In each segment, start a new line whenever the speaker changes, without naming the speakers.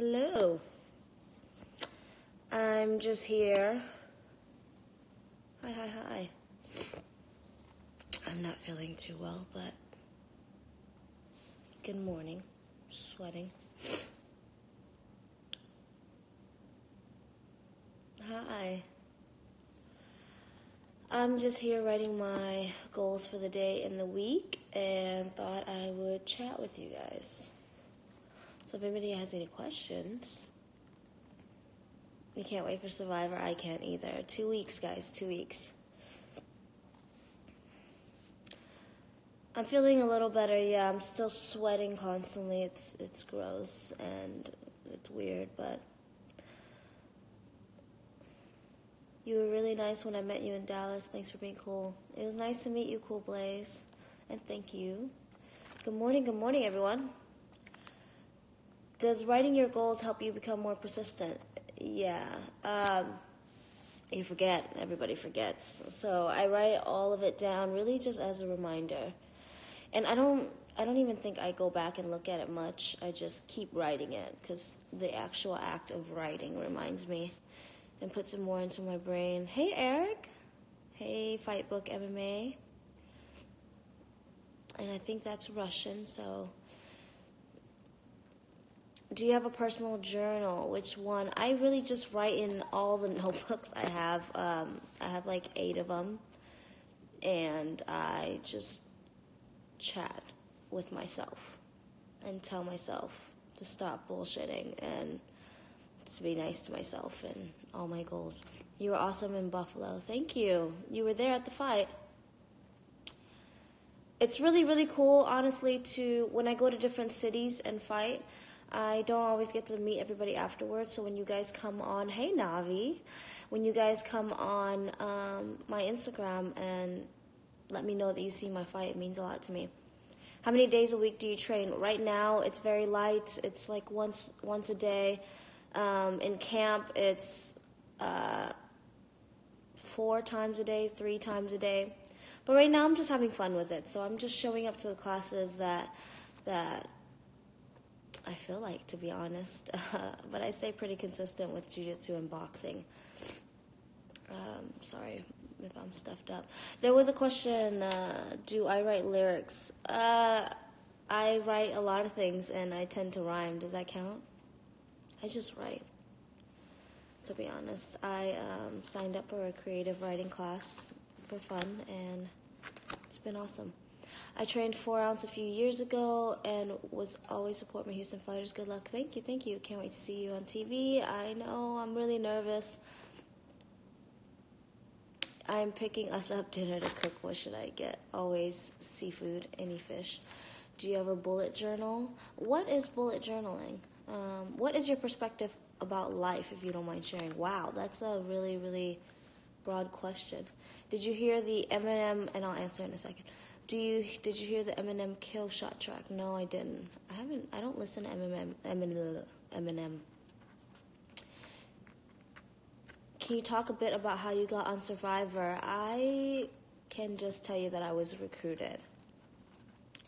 Hello. I'm just here. Hi. I'm not feeling too well, but good morning. Sweating. Hi. I'm just here writing my goals for the day and the week and thought I would chat with you guys. So if anybody has any questions, you can't wait for Survivor. I can't either. 2 weeks, guys. 2 weeks. I'm feeling a little better. Yeah, I'm still sweating constantly. It's gross and it's weird, but you were really nice when I met you in Dallas. Thanks for being cool. It was nice to meet you, Cool Blaze. And thank you. Good morning, everyone. Does writing your goals help you become more persistent? Yeah. You forget. Everybody forgets. So I write all of it down really just as a reminder. And I don't even think I go back and look at it much. I just keep writing it because the actual act of writing reminds me and puts it more into my brain. Hey, Eric. Hey, Fight Book MMA. And I think that's Russian, so... Do you have a personal journal? Which one? I really just write in all the notebooks I have. I have like 8 of them. And I just chat with myself and tell myself to stop bullshitting and to be nice to myself and all my goals. You were awesome in Buffalo. Thank you. You were there at the fight. It's really, really cool, honestly, when I go to different cities and fight, I don't always get to meet everybody afterwards. So when you guys come on, hey Navi, when you guys come on my Instagram and let me know that you see my fight, it means a lot to me. How many days a week do you train? Right now, it's very light. It's like once a day. In camp, it's 4 times a day, 3 times a day. But right now, I'm just having fun with it. So I'm just showing up to the classes that I feel like, to be honest. But I stay pretty consistent with jiu-jitsu and boxing. Sorry if I'm stuffed up. There was a question, do I write lyrics? I write a lot of things, and I tend to rhyme. Does that count? I just write, to be honest. I signed up for a creative writing class for fun, and it's been awesome. I trained 4 ounce a few years ago and was always support my Houston fighters. Good luck. Thank you. Can't wait to see you on TV. I know, I'm really nervous. I'm picking us up dinner to cook. What should I get? Always seafood, any fish. Do you have a bullet journal? What is bullet journaling? What is your perspective about life, if you don't mind sharing? Wow, that's a really, really broad question. Did you hear the Eminem, and I'll answer in a second. Did you hear the Eminem Kill Shot track? No, I didn't. I don't listen to Eminem. Can you talk a bit about how you got on Survivor? I can just tell you that I was recruited.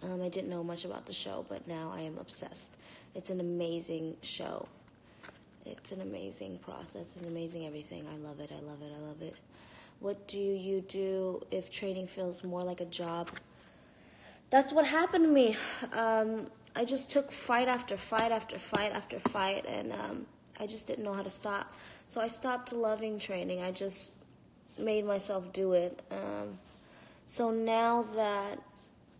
I didn't know much about the show, but now I am obsessed. It's an amazing show. It's an amazing process. It's an amazing everything. I love it. What do you do if training feels more like a job? That's what happened to me. I just took fight after fight after fight after fight, and I just didn't know how to stop. So I stopped loving training. I just made myself do it. So now that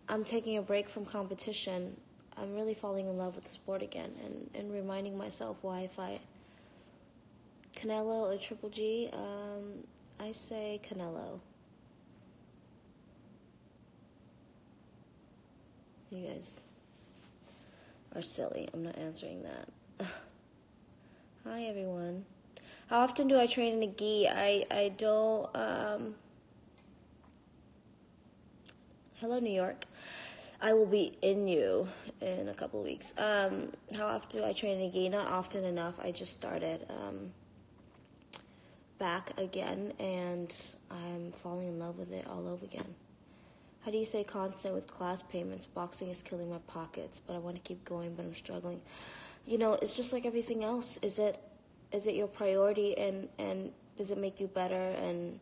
I'm taking a break from competition, I'm really falling in love with the sport again and reminding myself why I fight. Canelo or Triple G? I say Canelo. You guys are silly. I'm not answering that. Hi, everyone. How often do I train in a gi? I don't... Hello, New York. I will be in you in a couple of weeks. How often do I train in a gi? Not often enough. I just started back again, and I'm falling in love with it all over again. How do you stay constant with class payments? Boxing is killing my pockets, but I want to keep going, but I'm struggling. It's just like everything else. Is it your priority, and does it make you better? And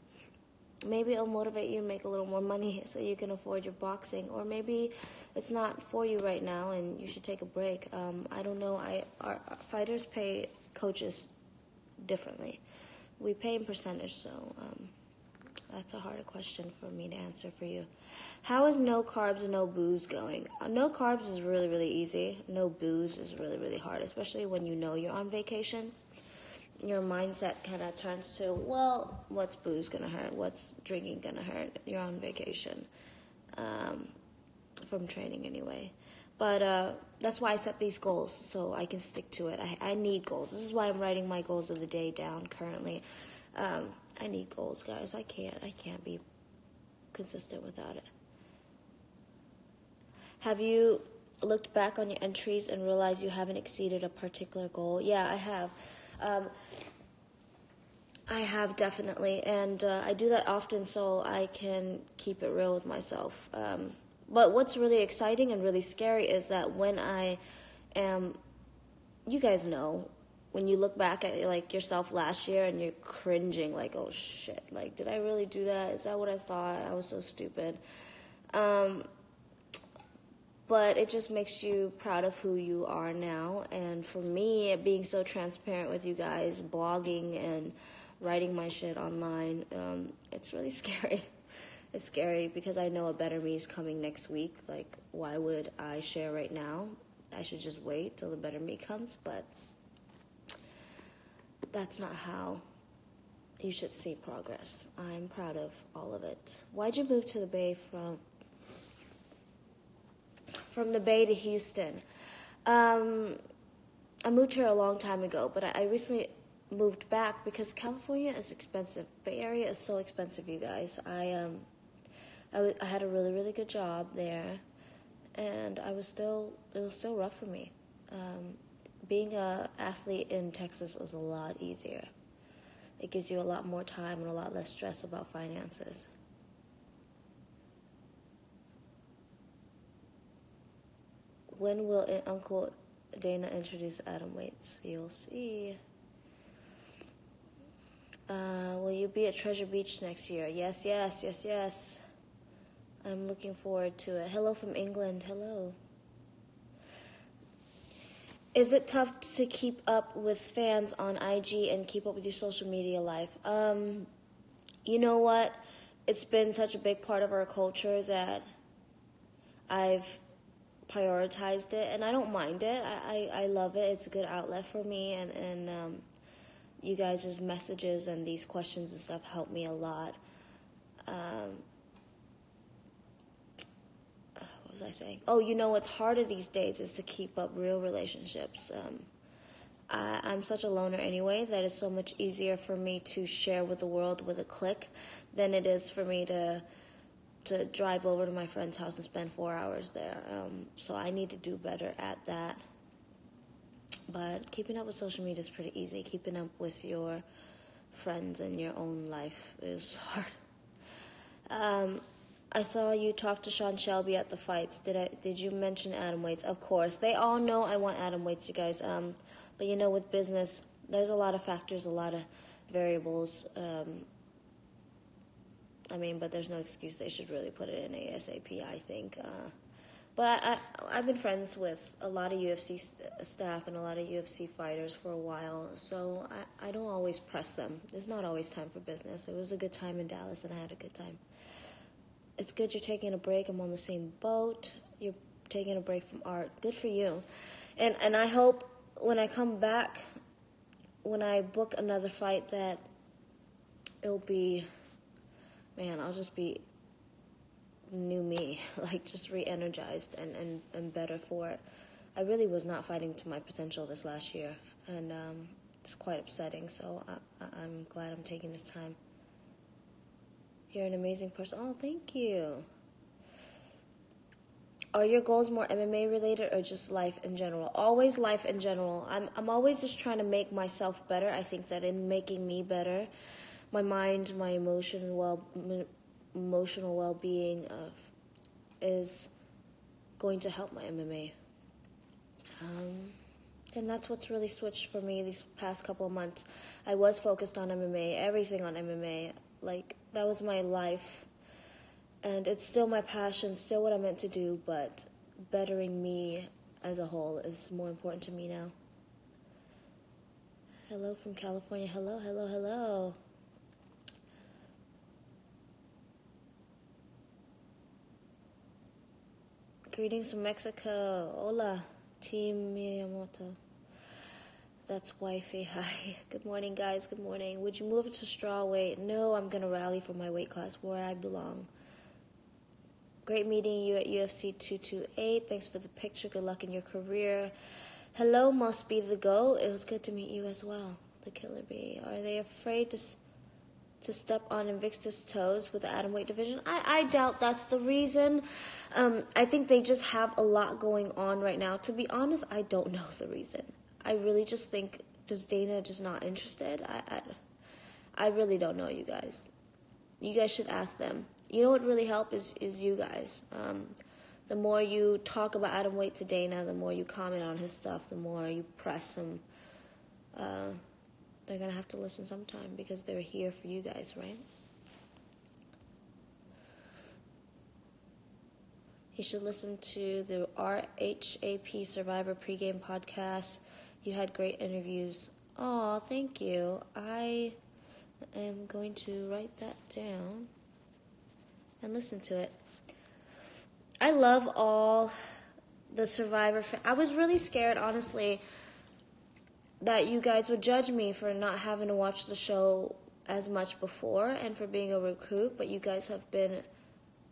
maybe it'll motivate you to make a little more money so you can afford your boxing. Or maybe it's not for you right now and you should take a break. I don't know. Our fighters pay coaches differently. We pay in percentage, so that's a harder question for me to answer for you. How is no carbs and no booze going? No carbs is really, really easy. No booze is really, really hard, especially when you know you're on vacation. Your mindset kind of turns to, well, what's booze going to hurt? What's drinking going to hurt? You're on vacation, from training anyway. But that's why I set these goals, so I can stick to it. I need goals. This is why I'm writing my goals of the day down currently. I need goals, guys. I can't be consistent without it. Have you looked back on your entries and realized you haven't exceeded a particular goal? Yeah, I have. I have definitely, and I do that often so I can keep it real with myself. But what's really exciting and really scary is that when I am, you guys know, when you look back at like yourself last year and you're cringing, like, oh shit, like, did I really do that? Is that what I thought? I was so stupid. But it just makes you proud of who you are now. And for me, being so transparent with you guys, blogging and writing my shit online, it's really scary. It's scary because I know a better me is coming next week. Like, why would I share right now? I should just wait till the better me comes. But that's not how you should see progress. I'm proud of all of it. Why'd you move to the Bay from the Bay to Houston? I moved here a long time ago, but I recently moved back because California is expensive. Bay Area is so expensive, you guys. I had a really, really good job there, and it was still rough for me. Being an athlete in Texas is a lot easier. It gives you a lot more time and a lot less stress about finances. When will Uncle Dana introduce atom weights? You'll see. Will you be at Treasure Beach next year? Yes. I'm looking forward to it. Hello from England. Hello. Is it tough to keep up with fans on IG and keep up with your social media life? You know what? It's been such a big part of our culture that I've prioritized it, and I don't mind it. I love it. It's a good outlet for me, and you guys' messages and these questions and stuff help me a lot. What was I saying? Oh, what's harder these days is to keep up real relationships. I'm such a loner anyway that it's so much easier for me to share with the world with a click than it is for me to drive over to my friend's house and spend 4 hours there. So I need to do better at that. But keeping up with social media is pretty easy. Keeping up with your friends and your own life is hard. I saw you talk to Sean Shelby at the fights. Did you mention atom weights? Of course. They all know I want atom weights, you guys. But with business, there's a lot of factors, a lot of variables. But there's no excuse. They should really put it in ASAP, I think. But I've been friends with a lot of UFC staff and a lot of UFC fighters for a while, so I don't always press them. There's not always time for business. It was a good time in Dallas, and I had a good time. It's good you're taking a break. I'm on the same boat. You're taking a break from art. Good for you. And I hope when I come back, when I book another fight, that it'll be, I'll just be new me, like just re-energized and better for it. I really was not fighting to my potential this last year, and it's quite upsetting, so I'm glad I'm taking this time. You're an amazing person. Oh, thank you. Are your goals more MMA related or just life in general? Always life in general. I'm always just trying to make myself better. I think that in making me better, my mind, my emotional well-being is going to help my MMA. And that's what's really switched for me these past couple of months. I was focused on MMA, everything on MMA. Like, that was my life. And it's still my passion, still what I'm meant to do, but bettering me as a whole is more important to me now. Hello from California. Hello, hello, hello. Greetings from Mexico. Hola, Team Miyamoto. That's wifey. Hi. Good morning, guys. Good morning. Would you move to straw weight? No, I'm going to rally for my weight class where I belong. Great meeting you at UFC 228. Thanks for the picture. Good luck in your career. Hello, must be the GOAT. It was good to meet you as well, the Killer Bee. Are they afraid to step on Invictus' toes with the atomweight division? I doubt that's the reason. I think they just have a lot going on right now. To be honest, I don't know the reason. I really just think, is Dana just not interested? I really don't know, you guys. You guys should ask them. You know what really helped is you guys. The more you talk about atomweight to Dana, the more you comment on his stuff, the more you press him. They're going to have to listen sometime because they're here for you guys, right? You should listen to the RHAP Survivor pregame podcast. You had great interviews. Oh, thank you. I am going to write that down and listen to it. I love all the Survivor. I was really scared, honestly, that you guys would judge me for not having to watch the show as much before and for being a recruit, but you guys have been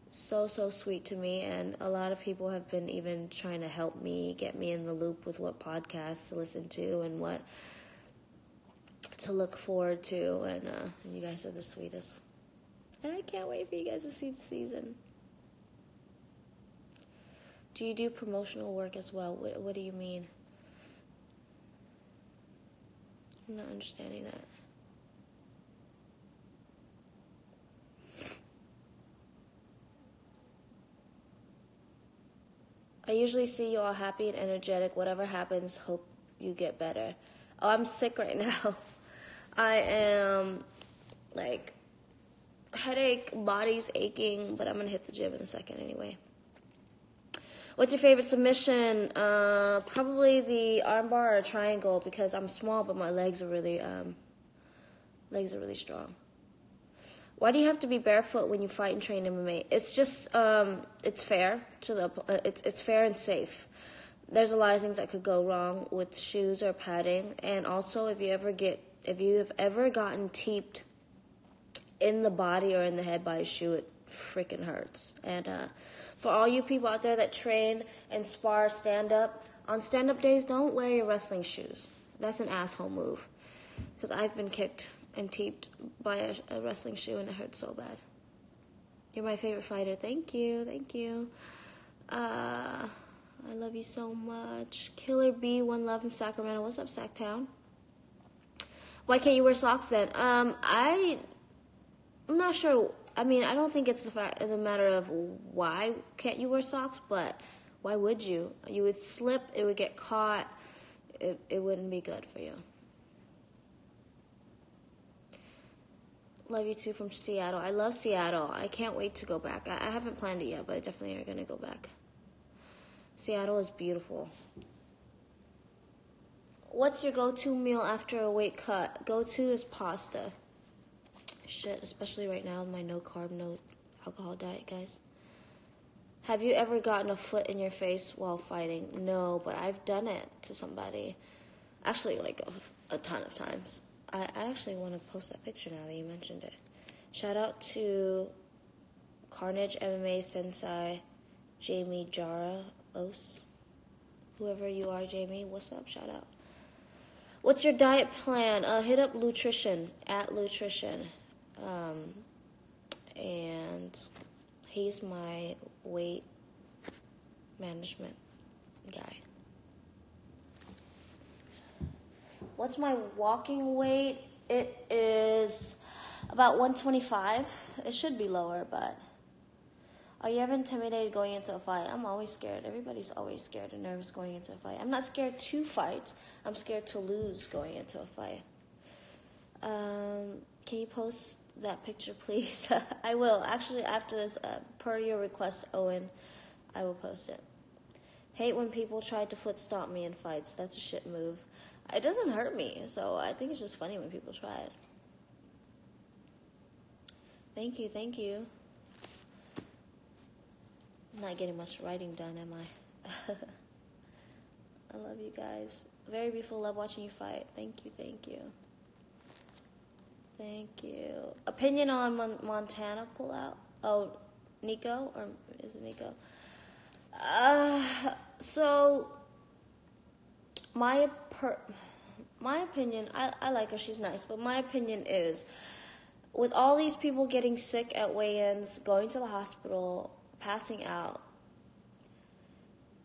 so sweet to me, and a lot of people have been even trying to help me, get me in the loop with what podcasts to listen to and what to look forward to, and you guys are the sweetest. And I can't wait for you guys to see the season. Do you do promotional work as well? What do you mean? I'm not understanding that. I usually see you all happy and energetic. Whatever happens, hope you get better. Oh, I'm sick right now. I am, like, headache, body's aching, but I'm going to hit the gym in a second anyway. What's your favorite submission? Probably the armbar or triangle because I'm small, but my legs are really strong. Why do you have to be barefoot when you fight and train MMA? It's just, it's fair it's fair and safe. There's a lot of things that could go wrong with shoes or padding, and also if you have ever gotten teeped in the body or in the head by a shoe, it freaking hurts. And for all you people out there that train and spar stand-up, on stand-up days, don't wear your wrestling shoes. That's an asshole move. Because I've been kicked and teeped by a wrestling shoe, and it hurts so bad. You're my favorite fighter. Thank you. Thank you. I love you so much. Killer B, one love from Sacramento. What's up, Sacktown? Why can't you wear socks then? I'm not sure. I mean, I don't think it's the matter of why can't you wear socks, but why would you? You would slip, it would get caught, it wouldn't be good for you. Love you too from Seattle. I love Seattle. I can't wait to go back. I haven't planned it yet, but I definitely are going to go back. Seattle is beautiful. What's your go-to meal after a weight cut? Go-to is pasta. Shit, especially right now with my no-carb, no-alcohol diet, guys. Have you ever gotten a foot in your face while fighting? No, but I've done it to somebody. Actually, like a ton of times. I actually want to post that picture now that you mentioned it. Shout out to Carnage MMA Sensei, Jamie Jara-Os. Whoever you are, Jamie, what's up? Shout out. What's your diet plan? Hit up Lutrition, at Lutrition. And he's my weight management guy. What's my walking weight? It is about 125. It should be lower, but Are you ever intimidated going into a fight? I'm always scared. Everybody's always scared and nervous going into a fight. I'm not scared to fight. I'm scared to lose going into a fight. Can you post that picture, please? I will. Actually, after this, per your request, Owen, I will post it. Hate when people try to foot stomp me in fights. That's a shit move. It doesn't hurt me, so I think it's just funny when people try it. Thank you, thank you. I'm not getting much writing done, am I? I love you guys. Very beautiful. Love watching you fight. Thank you, thank you. Thank you. Opinion on Montana pullout? Oh, Nico? Or is it Nico? So, my opinion, I like her. She's nice. But my opinion is, with all these people getting sick at weigh-ins, going to the hospital, passing out,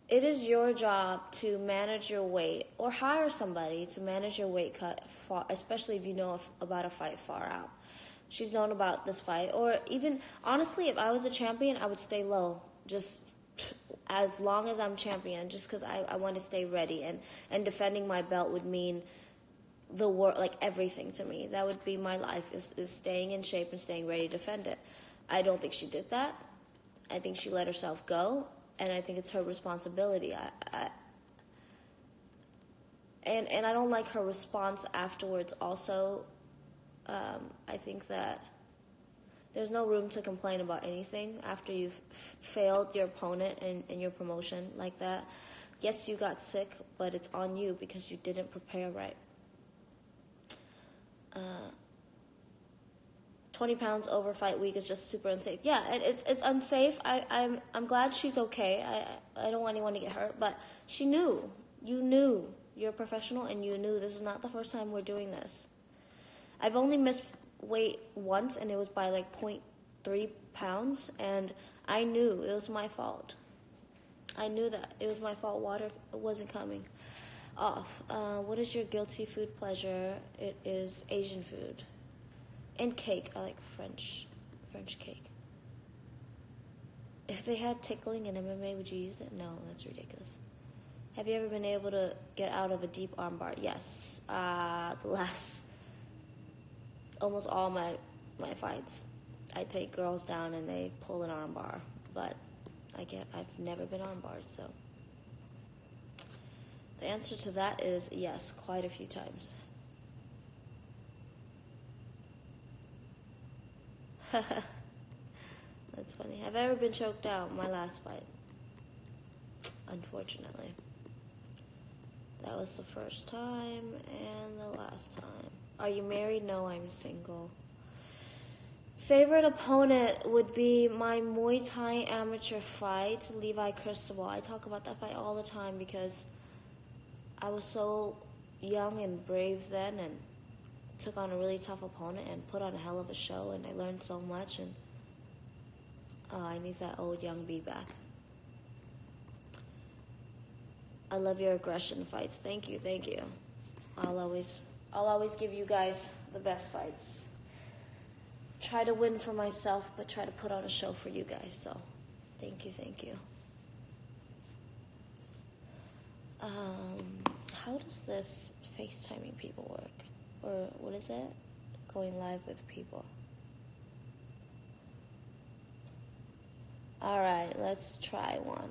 it is your job to manage your weight or hire somebody to manage your weight cut, especially if you know about a fight far out. She's known about this fight. Or even, honestly, if I was a champion, I would stay low. Just as long as I'm champion, just because I want to stay ready. And defending my belt would mean the world, like everything to me. That would be my life, is staying in shape and staying ready to defend it. I don't think she did that. I think she let herself go, and I think it's her responsibility. And I don't like her response afterwards also. I think that there's no room to complain about anything after you've failed your opponent in your promotion like that. Yes, you got sick, but it's on you because you didn't prepare right. 20 pounds over fight week is just super unsafe. Yeah, it's unsafe. I'm glad she's okay. I don't want anyone to get hurt, but she knew. You knew. You're a professional, and you knew this is not the first time we're doing this. I've only missed weight once, and it was by like 0.3 pounds, and I knew it was my fault. I knew that it was my fault. Water wasn't coming off. What is your guilty food pleasure? It is Asian food. And cake. I like French cake. If they had tickling in MMA, would you use it? No, that's ridiculous. Have you ever been able to get out of a deep armbar? Yes. The last, almost all my fights, I take girls down and they pull an armbar. But I've never been armbarred, so. The answer to that is yes, quite a few times. That's funny. Have I ever been choked out? My last fight. Unfortunately. That was the first time and the last time. Are you married? No, I'm single. Favorite opponent would be my Muay Thai amateur fight, Levi Cristobal. I talk about that fight all the time because I was so young and brave then and took on a really tough opponent and put on a hell of a show, and I learned so much, and I need that old young B back. I love your aggression fights. Thank you. I'll always give you guys the best fights. Try to win for myself, but try to put on a show for you guys, so thank you. How does this FaceTiming people work? Or what is it? Going live with people. All right, let's try one.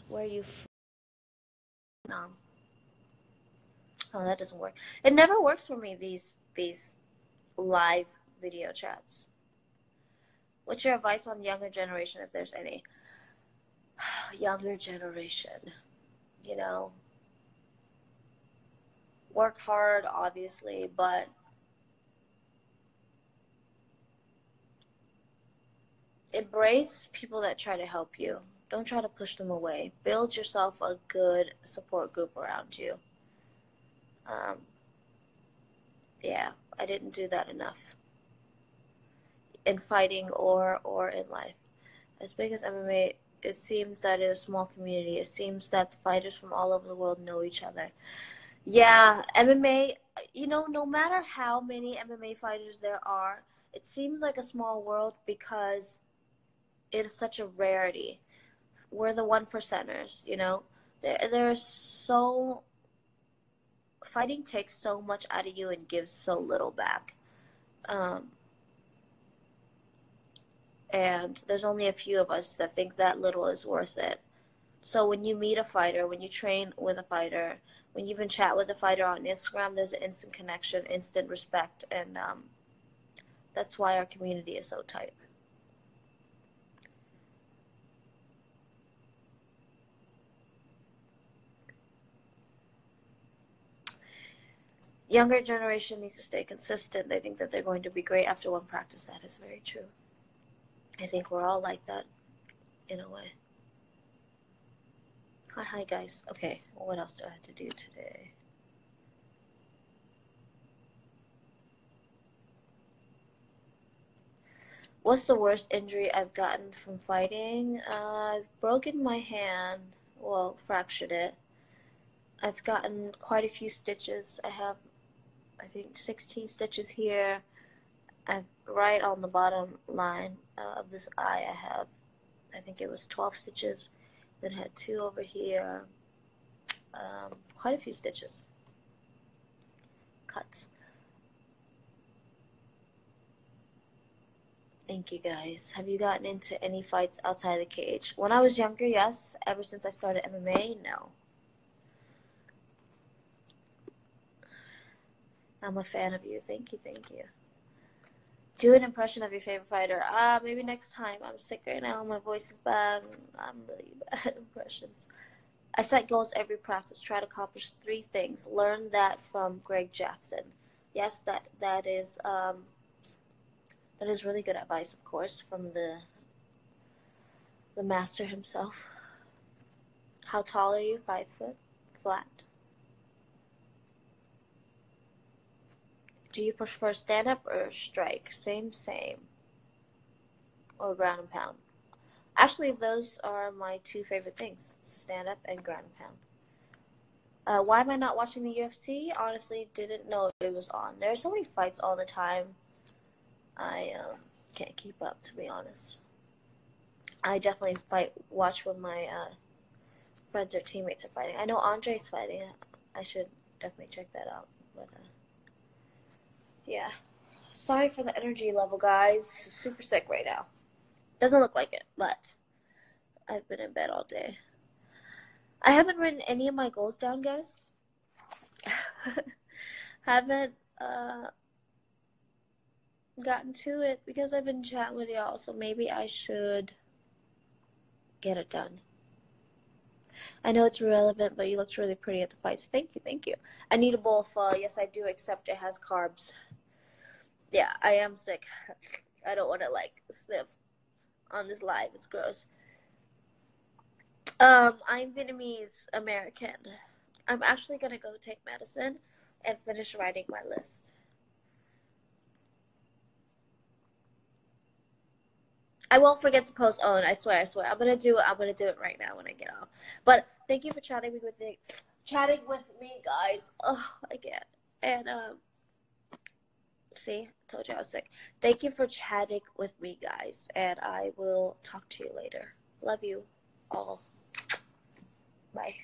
Where are you from? No. Oh, that doesn't work. It never works for me, these live video chats. What's your advice on younger generation, if there's any? Younger generation, work hard, obviously, but embrace people that try to help you. Don't try to push them away. Build yourself a good support group around you. Yeah, I didn't do that enough in fighting or in life. As big as MMA, it seems that it's a small community. It seems that the fighters from all over the world know each other. Yeah, MMA, no matter how many MMA fighters there are, it seems like a small world because it is such a rarity. We're the one percenters, you know. There's so fighting takes so much out of you and gives so little back. And there's only a few of us that think that little is worth it. So when you meet a fighter, when you train with a fighter, when you even chat with a fighter on Instagram, there's an instant connection, instant respect, and that's why our community is so tight. Younger generation needs to stay consistent. They think that they're going to be great after one practice. That is very true. I think we're all like that in a way. Hi guys. Okay, well, what else do I have to do today? What's the worst injury I've gotten from fighting? I've broken my hand. Well, fractured it. I've gotten quite a few stitches. I have, I think, 16 stitches here. Right on the bottom line of this eye, I think it was 12 stitches. Then I had 2 over here. Quite a few stitches. Cuts. Thank you guys. Have you gotten into any fights outside the cage? When I was younger, yes. Ever since I started MMA, no. I'm a fan of you. Thank you, thank you. Do an impression of your favorite fighter. Maybe next time. I'm sick right now. My voice is bad. I'm really bad at impressions. I set goals every practice. Try to accomplish 3 things. Learn that from Greg Jackson. Yes, that is really good advice, of course, from the master himself. How tall are you? 5 foot. Flat. Do you prefer stand-up or strike? Same. Or ground and pound? Actually, those are my 2 favorite things. Stand-up and ground and pound. Why am I not watching the UFC? Honestly, didn't know it was on. There are so many fights all the time. I can't keep up, to be honest. I definitely watch when my friends or teammates are fighting. I know Andre's fighting. I should definitely check that out. But yeah. Sorry for the energy level, guys. Super sick right now. Doesn't look like it, but I've been in bed all day. I haven't written any of my goals down, guys. Haven't gotten to it because I've been chatting with y'all, so maybe I should get it done. I know it's irrelevant, but you looked really pretty at the fights. Thank you. I need a bowl of pho. Yes, I do, except it has carbs. Yeah, I am sick. I don't want to, sniff on this live. It's gross. I'm Vietnamese American. I'm actually going to go take medicine and finish writing my list. I won't forget to post Owen. I swear. I'm gonna do it right now when I get off. But thank you for chatting with me, guys. Oh, I can't. And see, I told you I was sick. Thank you for chatting with me, guys. And I will talk to you later. Love you all. Bye.